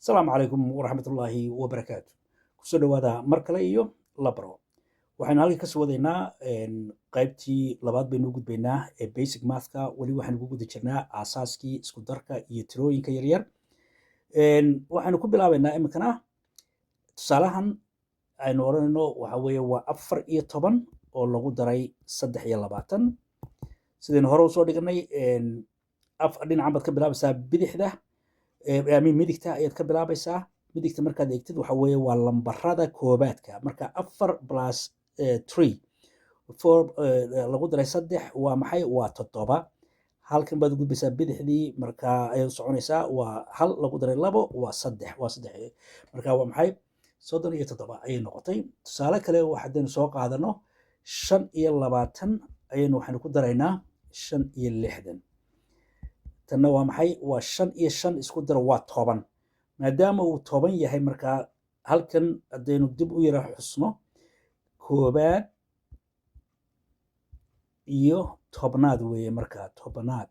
السلام عليكم ورحمة الله وبركاته. كسر هذا مركله إيو لبرو. waxaynu halka ka soo wadaynaa qaybtii labaad baynu ugu gudbaynaa ee basic mathka wali waxaanu ugu guda jirnaa aasaaskii isku darka iyo tirooyinka yaryar waxaanu ku bilaabaynaa iminkana tusaalahan aynu oranayno waxa weeye waa 14 oo lagu daray 23 sidaynu hore u soo dhignay dhinacan baad ka bilaabaysaa bidixda midigta ayaad ka bilaabaysaa midigta markaad eegtid waxa weeye waa lambarada koobaadka marka 4 plus 3 lagu daray 3 waa maxay waa 7 halkan baad gudbaysaa bidixdii marka ay soconaysaa waa 1 lagu daray 2 waa 3 waa 3 marka waa maxay 37 ay noqotay tusaale kale waxaanu soo qaadano 25 ayaynu waxaanu ku daraynaa 65 tanna waa maxay waa 5 iyo 5 isku dar waa 10 maadaama uu 10 yahay marka halkan hadaynu dib u yara xusno koobaad iyo tobnaad weeye marka tobnaad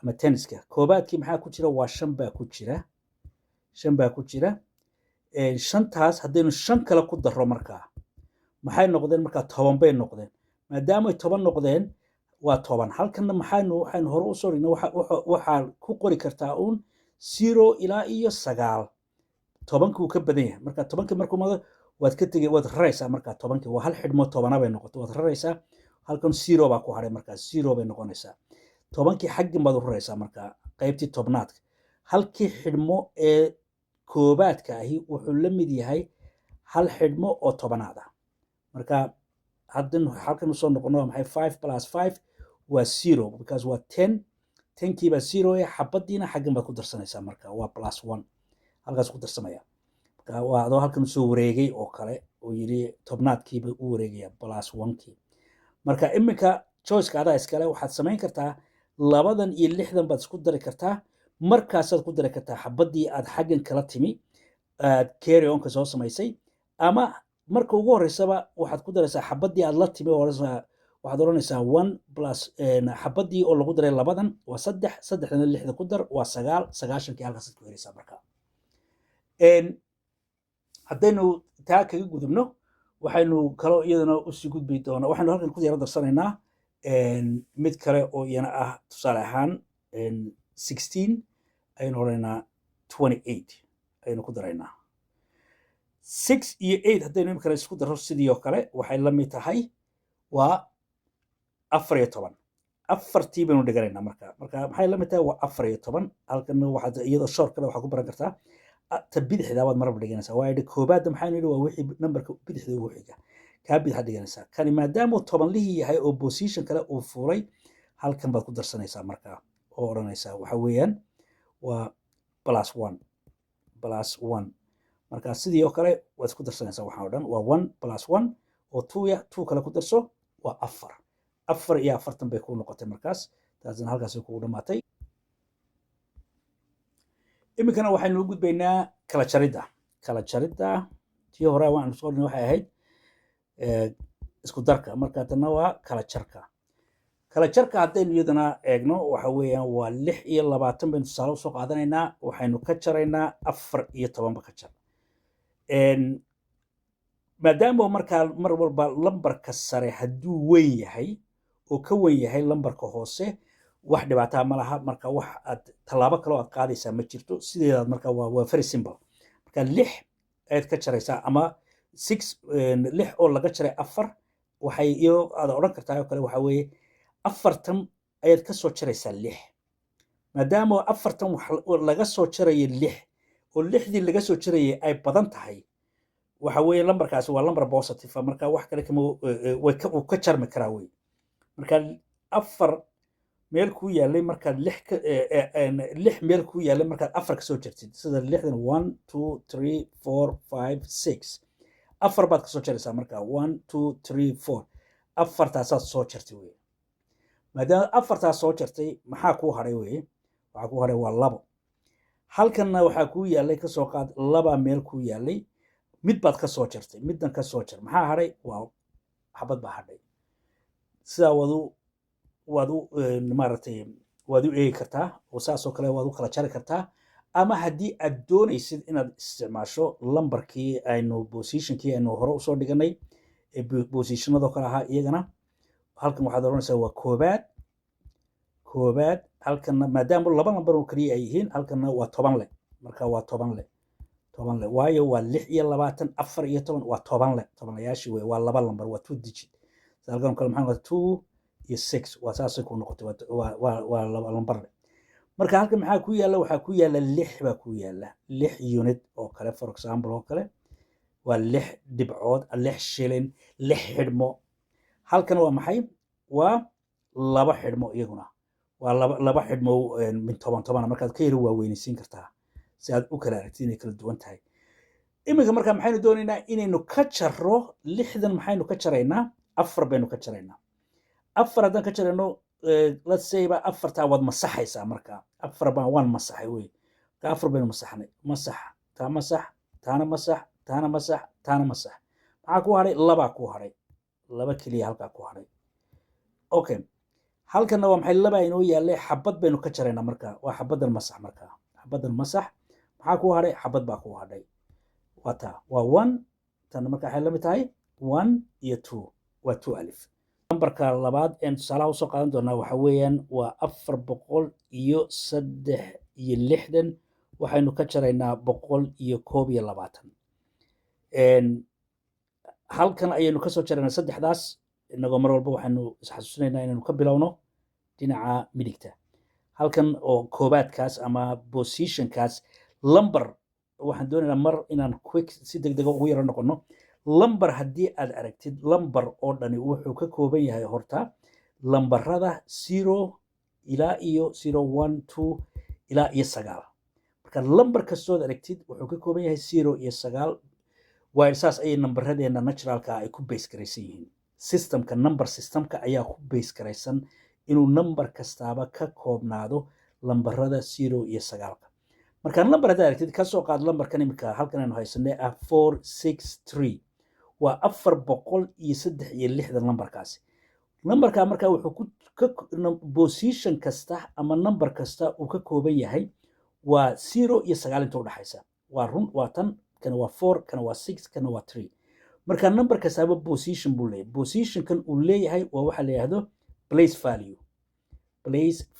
ama tenniska koobaadkii maxaa ku jira waa 5 baa ku jira 5 baa ku jira shantaas hadaynu 5 kale ku daro marka maxay noqdeen marka 10 bay noqdeen maadaama ay 10 noqdeen waa 10 halkan waxaanu hore u soo dhignay waxa ku qori kartaa uun 0 ilaa iyo 9 10 ka badan yahay marka 10 markuu mado waad ka tagay waad raraysaa marka 10 waa hal xidhmo 10 bay noqotay waad raraysaa halkan 0 baa ku haray marka 0 bay noqonaysaa 10 xaggan baad u raraysaa marka qaybtii tobnaadka halkii xidhmo ee koobaadka ahi wuxuu la mid yahay hal xidhmo oo tobnaad ah marka halkan soo noqono maxay 5 plus 5 waa 0 because waa 10 10kii baa 0 xabadiina xaggan baad ku darsanaysaa marka waa plus 1 halkaas ku darsamaya marka waa adoo halkan soo wareegay oo kale oo yiri tobnaadkii baa u wareegaya plus 1kii marka iminka choice-ka adaa iskale waxaad samayn kartaa 2 iyo 6 baad isku dari kartaa markaasaad ku dari kartaa xabadii aad xaggan kala timi aad carry on ka soo samaysay ama marka ugu horeysaba waxaad ku daraysaa xabadii aad la timi waxaad oranaysaa 1 plus xabadii oo lagu daray 2 waa 3 3na 6 ku dar waa 9 9kii halkaas ku helaysaa marka haddaynu taa kaga gudubno waxaynu kaloo iyadana u sii gudbi doonaa waxaynu halkan ku yara darsanaynaa mid kale oo iyana ah tusaale ahaan 16 ayaynu odhanaynaa 28 ayaynu ku daraynaa 6 iyo 8 haddaynu imikale isku daro sidii oo kale waxay la mid tahay waa 14 afartii baynu dhiganaynaa marka maxay la mid tahay waa 14 halkan waxaad iyadoo short kale waxaad ku baran kartaa ta bidixda baad marba dhiganaysaa waa idhi koobaadda maxaynu yidhi waa wixii nambarka bidixda ugu xiga kaa bidixaad dhiganaysaa kani maadaama uu 10 lihii yahay oo position kale uu fuulay halkan baad ku darsanaysaa marka oo odhanaysaa waxa weeyaan waa plus 1 marka sidii oo kale waad isku darsanaysaa waxaan oo dhan waa 1 plus 1 oo 2 kale ku darso waa 4 iyo 40 bay ku noqotay markaas taasina halkaas ku dhamaatay iminkana waxaynu u gudbaynaa kala jaridda tii hore waan soo dhigay waxay ahayd isku darka marka tanna waa kala jarka haddaynu iyadana eegno waxa weeyaan waa 26 baynu tusaale u soo qaadanaynaa waxaynu ka jaraynaa 14 ba ka jar maadaama markaa mar walba lambarka sare hadduu weyn yahay oo ka weyn yahay lambarka hoose wax dhibaataa ma laha marka wax aad talaabo kale aad qaadaysaa ma jirto sideedaad marka waa very simple marka 6 ayaad ka jaraysaa ama 6 oo laga jaray 4 waxay iyo aad oran kartaa oo kale waxa weeye 40 ayaad ka soo jaraysaa 6 maadaama 40 wax laga soo jarayo 6 oo 6dii laga soo jarayay ay badan tahay waxa weeye lambarkaasi waa lambar positive marka wax kale kama way ka jarmi karaa way marka 4 meel ku yaalay markaad 6 meel ku yaalay markaad 4 ka soo jartid sida 6 1 2 3 4 5 6 4 baad ka soo jaraysaa marka 1 2 3 4 afartaasaad soo jartay wey maadaama afartaas soo jartay maxaa kuu haray wey waxaa kuu haray waa 2 halkanna waxaa kuu yaalay ka soo qaad 2 meel ku yaalay mid baad ka soo jartay middan ka soo jar maxaa haray waa xabad baa hadhay sidaa waad u maaragtay waad u eegi kartaa oo saasoo kale waad u kala jari kartaa ama haddii aad doonaysid inaad isticmaasho lambarkii aynu positionkii aynu hore usoo dhiganay ee positionadoo kale ahaa iyagana halkan waxaad oranaysaa waa koobaad halkanna maadaama laba lambar oo kaliya ay yihiin halkanna waa 10 leh marka waa 10 leh waayo waa 6 iyo 20 4 iyo 10 waa 10 leh 10layaashii wey waa laba lambar waa 2 digit halkan kale maxaa 2 iyo 6 waa saasay ku noqotay waa laba lambar leh marka halkan maxaa ku yaala waxaa ku yaala 6 baa ku yaala 6 unit oo kale for example oo kale waa 6 dhibcood 6 shilin 6 xidhmo halkan waa maxay waa laba xidhmo iyaguna waa laba xidhmo min 10 markaad ka yari waaweynaysiin kartaa si aad u kala aragtid inay kala duwan tahay iminka markaa maxaynu doonaynaa inaynu ka jarro 6dan maxaynu ka jaraynaa 4 baynu ka jaraynaa 4 haddaan ka jarayno let's say ba 4taa waad masaxaysaa markaa 4 baan waan masaxay wey ka 4 baynu masaxnay masax taana masax taana masax maxaa ku hadhay labaa ku hadhay laba keliya halkaa ku hadhay okay halkanna waa maxay laba inoo yaallay xabad baynu ka jaraynaa markaa waa xabadan masax markaa xabadan masax maxaa ku hadhay xabad baa ku hadhay waa taa waa 1 tan markaa waxay la mid tahay 1 iyo 2 waa 2 alif nambarka labaad ee tusaalaha usoo qaadan doonaa waxa weeyaan waa 463 waxaynu ka jaraynaa 121 halkan ayaynu kasoo jaraynaa saddexdaas inagoo mar walba waxaynu isxasuusinaynaa inaynu ka bilowno dhinaca midigta halkan oo koobaadkaas ama positionkaas lambar waxaan doonaynaa mar inaan quick si degdega ugu yaro noqono lambar haddii aad aragtid lambar oo dhani wuxuu ka kooban yahay horta lambarada 0 ilaa iyo 0 1 2 ilaa iyo 9 marka lambar kastood aragtid wuxuu ka kooban yahay 0 iyo 9 waa saas ayay nambaradeenna naturalka ay ku base garaysan yihiin systemka number systemka ayaa ku base garaysan inuu number kastaaba ka koobnaado lambarada 0 iyo 9 marka lambar haddaad aragtid ka soo qaad lambarkan iminka halkan aynu haysanay 463 waa 463 lambarkaasi lambarka markaa wuxuu position kasta ama number kasta uu ka kooban yahay waa 0 iyo 9 inta u dhaxaysa waa run waa tan kana waa 4 kana waa 6 kana waa 3 marka number kastaaba position buu leeyahay positionkan uu leeyahay waa waxa la yiraahdo place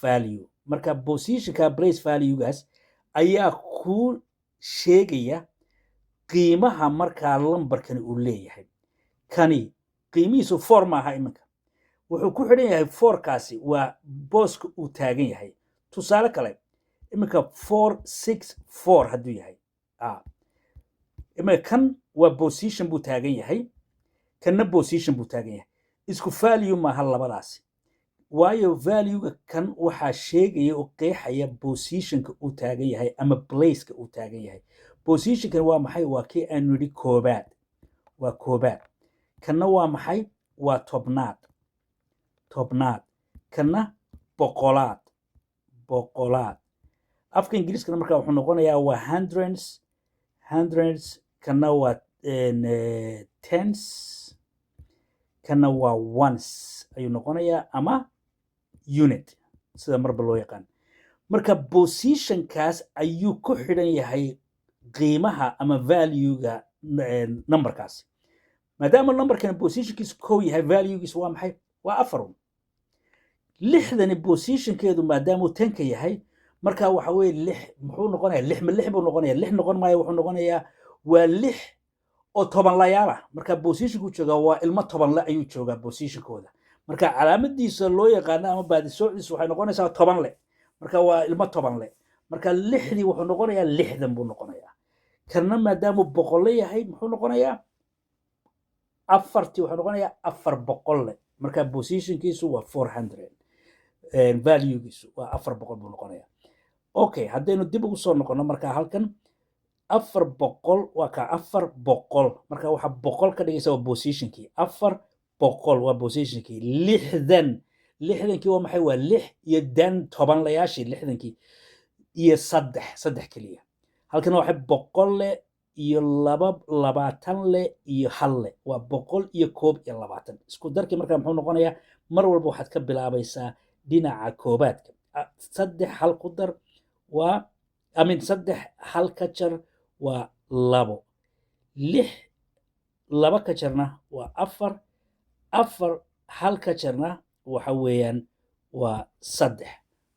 value marka positionka place valuegaas ayaa ku sheegaya qiimaha markaa lambarkani uu leeyahay kani qiimihiisu 4 maaha iminka wuxuu ku xidhan yahay 4kaasi waa booska uu taagan yahay tusaale kale iminka 464 hadduu yahay iminka kan waa position buu taagan yahay kanna position buu taagan yahay isku value maaha labadaasi waayo valuega kan waxaa sheegaya oo qeexaya positionka uu taagan yahay ama placeka uu taagan yahay positionkan waa maxay waa kii aanu nidhi waa koobaad kanna waa maxay waa tobnaad kanna boqolaad afka ingiriiskana markaa wuxuu noqonayaa waa hundreds kanna waa tens kanna waa ones ayuu noqonayaa ama unit sida marba loo yaqaan marka positionkaas ayuu ku xidhan yahay qiimaha ama valuega numberkaasi maadaama numberkan positionkiisu kow yahay valuegiisu waa maxay waa 4 6dani positionkeedu maadaama uu 10ka yahay marka waxa weeye 6 muxuu noqonayaa 6 ma 6 buu noqonayaa 6 noqon maayo wuxuu noqonayaa waa 6 oo 10 layaal ah marka positionku jooga waa ilmo 10 la ayuu joogaa positionkooda marka calaamadiisa loo yaqaan ama baadi soociisa waxay noqonaysaa 10 le marka waa ilmo 10 le marka 6dii wuxuu noqonayaa 6dan buu noqonayaa karna maadaama boqol yahay muxuu noqonayaa 4tii wuxuu noqonayaa 400 le marka positionkiisu waa 400 valuegiisu waa 400 buu noqonayaa okay haddaynu dib ugu soo noqono marka halkan 400 waa ka 400 marka waxa boqol ka dhigaysa waa positionkii 400 waa positionkii 6dankii waa maxay waa 6 iyo dan 10 layaashii 6dankii iyo 3 kaliya halkan waxa 100 le iyo 20 le iyo 1 le waa 100 iyo 21 isku darkii marka muxuu noqonayaa mar walba waxaad ka bilaabaysaa dhinaca koobaadka 3 hal ku dar waa amin saddex hal ka jar waa labo lix laba ka jarna waa afar afar hal ka jarna waxa weeyaan waa saddex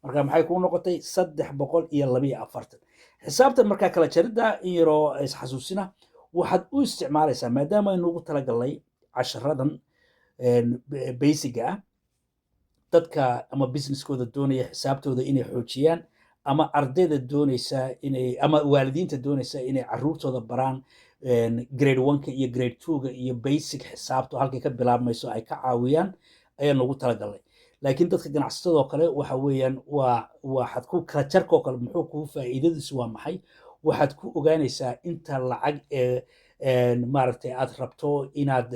marka maxay kuu noqotay 342 xisaabtan markaa kala jaridda in yaroo isxasuusina waxaad u isticmaalaysaa maadaama aynu ugu talagalnay casharadan basiga ah dadka ama businesskooda doonaya xisaabtooda inay xoojiyaan ama ardayda doonaysa inay ama waalidiinta doonaysa inay caruurtooda baraan grade 1ka iyo grade 2ga iyo basic xisaabtu halkay ka bilaabmayso ay ka caawiyaan ayaan ugu talagalnay laakiin dadka ganacsatadoo kale waxa weeyaan waxaad ku kala jarkoo kale muxuu kuu faa'iidadiisu waa maxay waxaad ku ogaanaysaa inta lacag maaragtay aad rabto inaad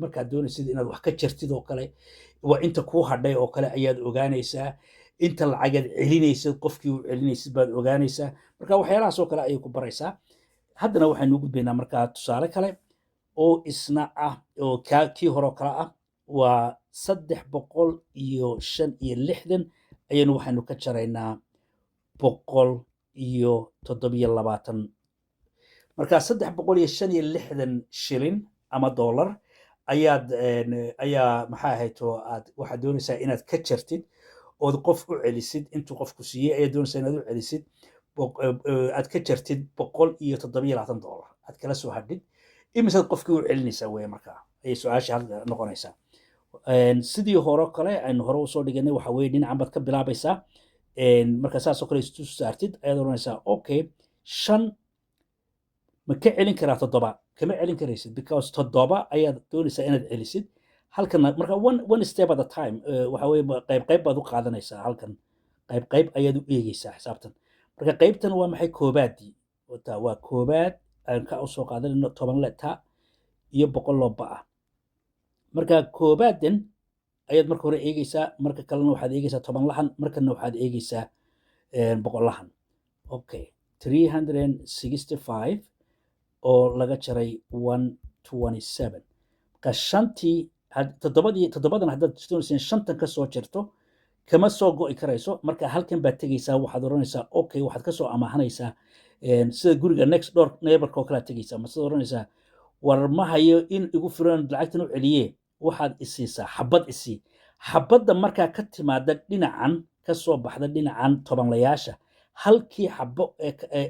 markaad doonaysid inaad wax ka jartid oo kale waa inta kuu hadhay oo kale ayaad ogaanaysaa inta lacagaad celinaysid qofkii u celinaysid baad ogaanaysaa marka waxyaalahaasoo kale ayay ku baraysaa haddana waxaynu gudbaynaa markaa tusaale kale oo isna ah oo kii hore oo kale ah waa 356 ayaynu waxaynu ka jaraynaa 127 marka 356 shilin ama dollar ayaa maxaa ahayto waxaad doonaysaa inaad ka jartid ood qof u celisid intuu qofku siiyey ayaad doonaysaa inaad u celisid aad ka jartid 127 dollar aad kala soo hadhid imisaad qofkii u celinaysaa weeye markaa ayay su-aasha hadda noqonaysaa sidii hore kale aynu hore usoo dhiganay waxa weeye dhinacan baad ka bilaabaysaa marka saasoo kale isu saartid ayaad oranaysaa okay 5 ma ka celin karaa 7 kama celin karaysid because 7 ayaad doonaysaa inaad celisid halkan marka one step at a time waxa weeye qayb baad u qaadanaysaa halkan qayb ayaad u eegaysaa xisaabtan marka qaybtan waa maxay koobaadii waa koobaad aan ka soo qaadanayno 10 leta iyo 100 loo ba ah marka koobaadan ayaad marka hore eegaysaa marka kalena waxaad eegaysaa 10 lahan markana waxaad eegaysaa 100 lahan okay 365 oo laga jaray 127 marka shantii toddobadan haddaad doonaysa shantan ka soo jirto kama soo go'i karayso marka halkan baad tegaysaa waxaad oranaysaa okay waxaad ka soo amaahanaysaa sida guriga next door neighborka oo kale aad tegaysaa ma sida oranaysaa war ma hayo in igu filan lacagtan u celiye waxaad isiisaa xabad isii xabadda markaa ka timaada dhinacan ka soo baxda dhinacan tobanlayaasha halkii xabo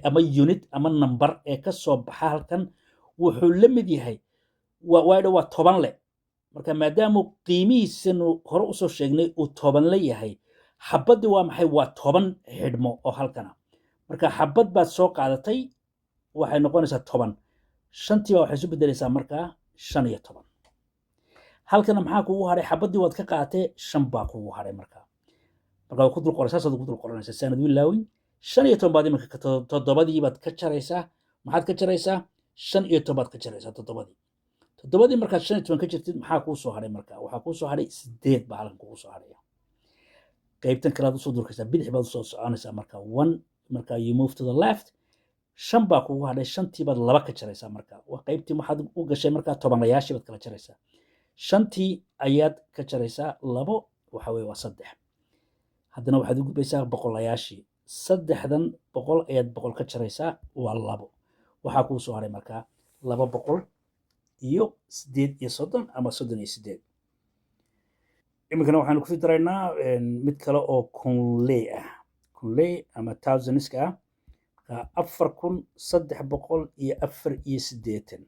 ama unit ama number ee ka soo baxa halkan wuxuu la mid yahay waa 10 le marka maadaama qiimihiisanu hore usoo sheegnay uu 10 le yahay xabaddi waa maxay waa 10 xidhmo oo halkana marka xabad baad soo qaadatay waxay noqonaysaa 10 shantii waxay isu bedelaysaa markaa 15 halkana maxaa kugu haray xabaddii waad ka qaadatay 5 baa kugu haray markaa ku dul qoraysaa saad ku dul qoranaysaa sanad wilaawin 15 baad iminka toddobadii baad ka jaraysaa maxaad ka jaraysaa 15 baad ka jaraysaa toddobadii markaad 15 ka jirtid maxaa kuu soo haray markaa waxaa kuu soo haray 8 baa halkan kugu soo haraya qaybtan kale aad usoo durkaysaa bidix baad usoo soconaysaa markaa 1 markaa you move to the left 5 baa kugu hadhay 5tii baad 2 ka jaraysaa markaa waa qaybtii waxaad u gashay markaa 10layaashii baad kala jaraysaa 5tii ayaad ka jaraysaa 2 waxa weeye waa 3 haddana waxaad u gudbaysaa 100layaashii 3dan 100 ayaad 100 ka jaraysaa waa 2 waxaa kuu soo haray markaa 200 iyo 38 ama 38 iminkana waxaanu ku fidaraynaa mid kale oo kunley ah kunley ama thousands-ka ah 4384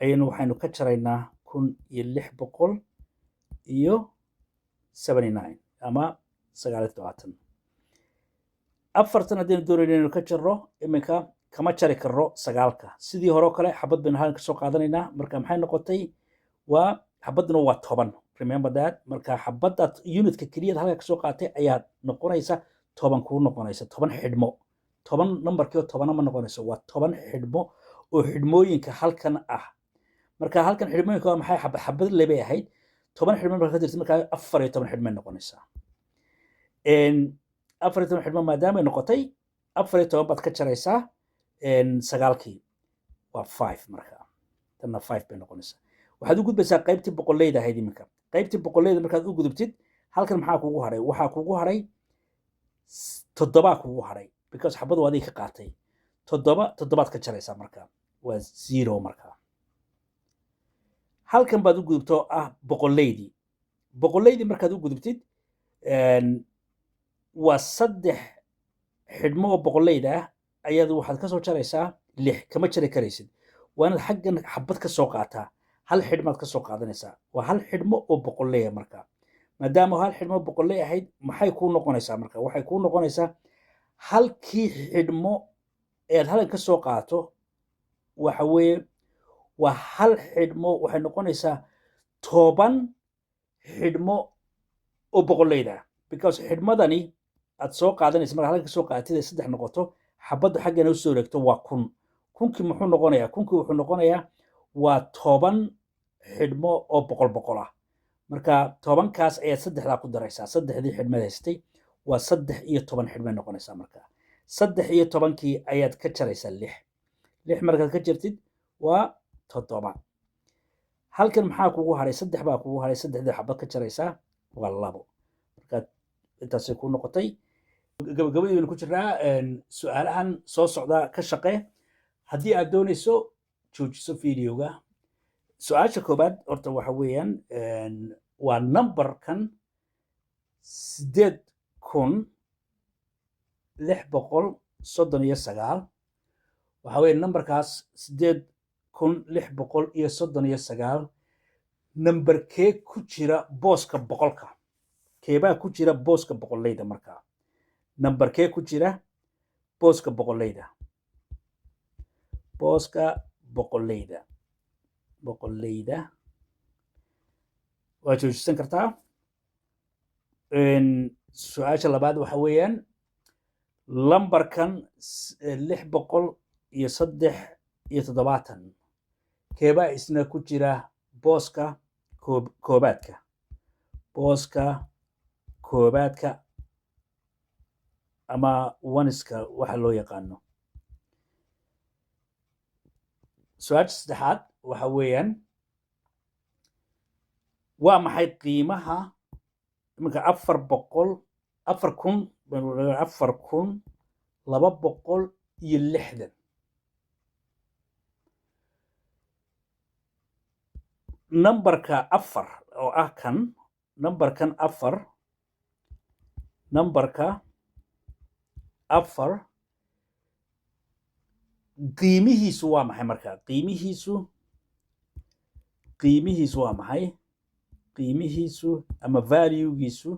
ayaynu waxaynu ka jaraynaa 1679 ama 79 afartan haddaynu doonayno inaynu ka jarro iminka kama jari karro 9ka sidii hore kale xabad baynu halkan ka soo qaadanaynaa marka maxay noqotay waa xabadduna waa 10 remember that marka xabadda unitka keliya halka ka soo qaatay ayaa noqonaysa 10 ku noqonaysa 10 xidhmo 10 numberkii 10 ma noqonayso waa 10 xidhmo oo xidhmooyinka halkan ah marka halkan xidhmooyinka waa maxay xabad leebay ahayd 10 xidhmo marka ka jirtay marka 14 xidhmo noqonaysa 14 xidhmo maadaama ay noqotay 14 baad ka jaraysaa 9kii waa 5 marka tanna 5 bay noqonaysaa waxaad u gudbaysaa qaybtii boqolleyda ahayd iminka qaybtii boqolleyda markaad u gudubtid halkan maxaa kugu haray waxaa kugu haray 7 kugu haray because xabadu waa adiga ka qaatay toddobaad ka jaraysaa marka waa 0 marka halkan baad u gudubto ah boqollaydii markaad u gudubtid waa 3 xidhmo oo boqollayda ah ayaad waxaad ka soo jaraysaa 6 kama jari karaysid waa inaad xaggan xabad ka soo qaataa hal xidhmaad ka soo qaadanaysaa waa hal xidhmo oo boqolley marka maadaama hal xidhmo boqolley ahayd maxay kuu noqonaysaa marka waxay kuu noqonaysaa halkii xidhmo eed halkan ka soo qaato waxa weeye waa hal xidhmo waxay noqonaysaa 10 xidhmo oo boqolleyda because xidhmadani aad soo qaadanaysa marka halkan ka soo qaadatid ay 3 noqoto xabaddu xaggana u soo wareegto waa 1000 kunkii muxuu noqonayaa kunkii wuxuu noqonayaa waa 10 xidhmo oo boqol ah marka 10kaas ayaad 3daa ku daraysaa 3dii xidhmad haystay waa 13 xidhmay noqonaysaa marka 13kii ayaad ka jaraysaa 6 markaad ka jartid waa 7 halkan maxaa kugu haray 3 baa kugu haray 3dii xabad ka jaraysaa waa 2 marka intaasay ku noqotay gabagabadii baynu ku jirnaa su'aalahan soo socda ka shaqee haddii aad doonayso joojiso videoga su-aasha koobaad horta waxa weeyaan waa numberkan 8639 waxa weeye numberkaas 8639 numberkee ku jira booska boqolka keebaa ku jira booska boqolleyda markaa numberkee ku jira booska boqolleyda waa joojisan kartaa su-aasha labaad waxa weeyaan lambarkan 673 keebaa isna ku jira booska koobaadka ama waniska waxa loo yaqaano su-aasha saddexaad waxa weeyaan waa maxay qiimaha iminka 4260 numberka 4 oo ah kan numberkan 4 qiimihiisu waa maxay marka qiimihiisu waa maxay ama valuegiisu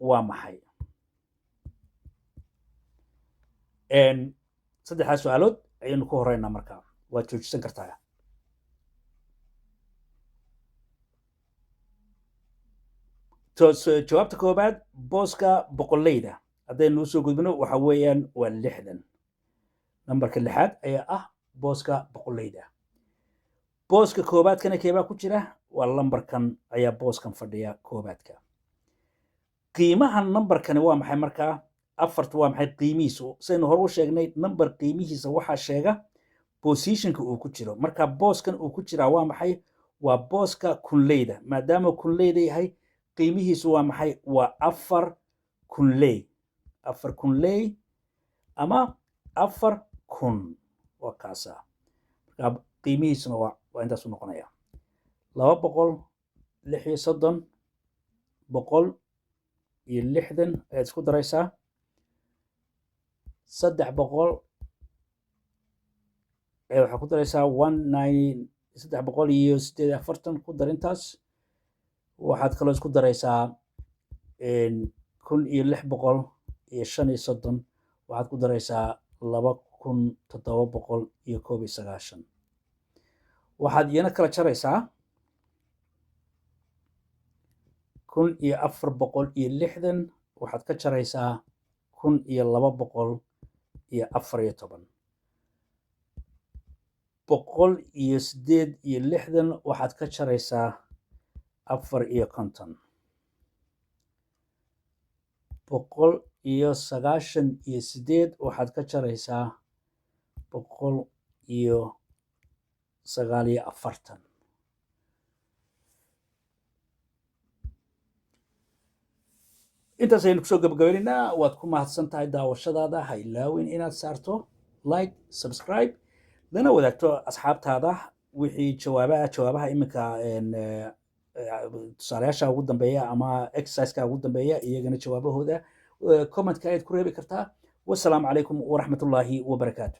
waa maxay saddexdaas su-aalood ayaynu ku horeynaa marka waad joojisan kartaa jawaabta koobaad booska boqolleyda haddaynu usoo gudbino waxa weeyaan waa 60 nambarka 6aad ayaa ah booska boqolleyda booska koobaadkana keebaa ku jira waa lambarkan ayaa booskan fadhiya koobaadka qiimaha nambarkani waa maxay markaa 4 waa maxay qiimihiisu saynu hore u sheegnay nambar qiimihiisa waxaa sheega positionka uu ku jiro marka booskan uu ku jiraa waa maxay waa booska kunleyda maadaama kunleyda yahay qiimihiisu waa maxay waa 4 kunley ama 4,000 waa kaasa marka qiimihiisuna waa intaas u noqonaya 236 160 ayaad isku daraysaa 300 waxaa ku daraysaa 348 ku dar intaas waxaad kaloo isku daraysaa 1635 waxaad ku daraysaa 2791 waxaad iyana kala jaraysaa 1460 waxaad ka jaraysaa 1214 168 waxaad ka jaraysaa 54 198 waxaad ka jaraysaa 149 intaas ayaynu kusoo gabagabaynaynaa waad ku mahadsan tahay daawashadaada ha ilaawin inaad saarto like subscribe lana wadaagto asxaabtaada wixii jawaabaha iminka tusaalayaasha ugu dambeeya ama exerciseka ugu dambeeya iyagana jawaabahooda commentka ayaad ku reebi kartaa wasalaamu calaykum waraxmatullaahi wabarakaatu